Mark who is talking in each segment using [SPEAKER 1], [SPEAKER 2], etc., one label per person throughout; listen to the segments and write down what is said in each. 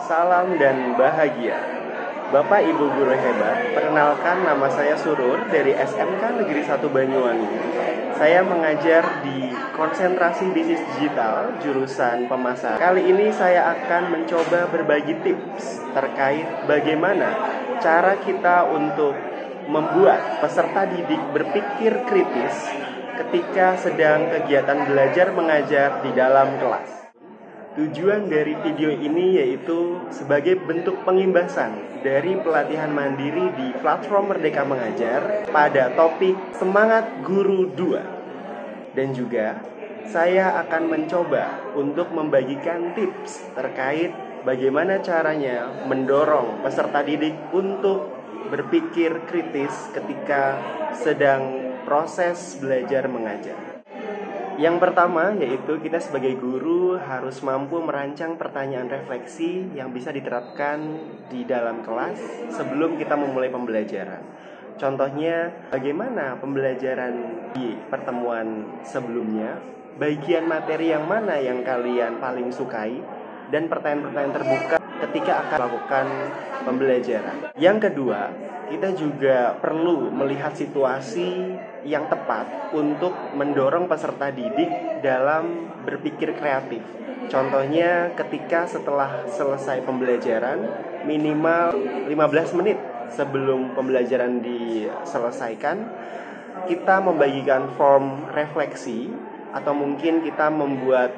[SPEAKER 1] Salam dan bahagia. Bapak Ibu guru hebat, perkenalkan nama saya Surur dari SMK Negeri 1 Banyuwangi. Saya mengajar di konsentrasi bisnis digital jurusan pemasaran. Kali ini saya akan mencoba berbagi tips terkait bagaimana cara kita untuk membuat peserta didik berpikir kritis ketika sedang kegiatan belajar mengajar di dalam kelas. Tujuan dari video ini yaitu sebagai bentuk pengimbasan dari pelatihan mandiri di platform Merdeka Mengajar pada topik Semangat Guru 2. Dan juga saya akan mencoba untuk membagikan tips terkait bagaimana caranya mendorong peserta didik untuk berpikir kritis ketika sedang proses belajar mengajar. Yang pertama yaitu kita sebagai guru harus mampu merancang pertanyaan refleksi yang bisa diterapkan di dalam kelas sebelum kita memulai pembelajaran. Contohnya, bagaimana pembelajaran di pertemuan sebelumnya, bagian materi yang mana yang kalian paling sukai, dan pertanyaan-pertanyaan terbuka ketika akan melakukan pembelajaran. Yang kedua, kita juga perlu melihat situasi yang tepat untuk mendorong peserta didik dalam berpikir kreatif. Contohnya ketika setelah selesai pembelajaran, minimal 15 menit sebelum pembelajaran diselesaikan, kita membagikan form refleksi atau mungkin kita membuat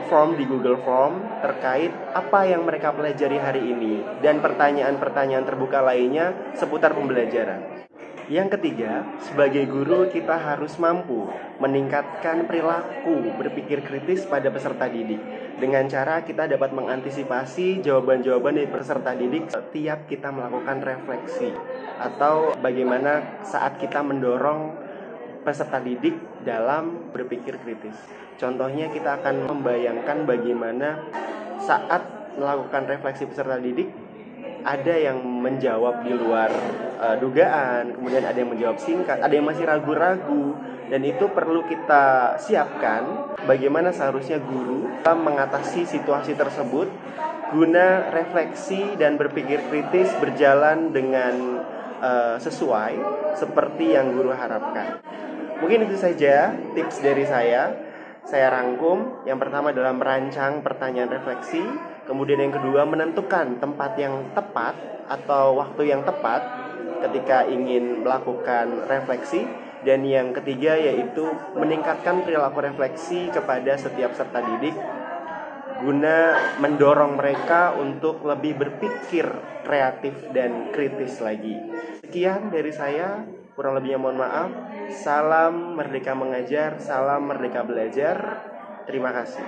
[SPEAKER 1] form di Google Form terkait apa yang mereka pelajari hari ini dan pertanyaan-pertanyaan terbuka lainnya seputar pembelajaran. Yang ketiga, sebagai guru kita harus mampu meningkatkan perilaku berpikir kritis pada peserta didik dengan cara kita dapat mengantisipasi jawaban-jawaban dari peserta didik setiap kita melakukan refleksi atau bagaimana saat kita mendorong peserta didik dalam berpikir kritis. Contohnya kita akan membayangkan bagaimana saat melakukan refleksi peserta didik ada yang menjawab di luar dugaan, kemudian ada yang menjawab singkat, ada yang masih ragu-ragu, dan itu perlu kita siapkan bagaimana seharusnya guru mengatasi situasi tersebut guna refleksi dan berpikir kritis berjalan dengan sesuai seperti yang guru harapkan. Mungkin itu saja tips dari saya. Saya rangkum. Yang pertama adalah merancang pertanyaan refleksi. Kemudian yang kedua menentukan tempat yang tepat atau waktu yang tepat ketika ingin melakukan refleksi. Dan yang ketiga yaitu meningkatkan perilaku refleksi kepada setiap peserta didik guna mendorong mereka untuk lebih berpikir kreatif dan kritis lagi. Sekian dari saya, kurang lebihnya mohon maaf. Salam Merdeka Mengajar, salam Merdeka Belajar. Terima kasih.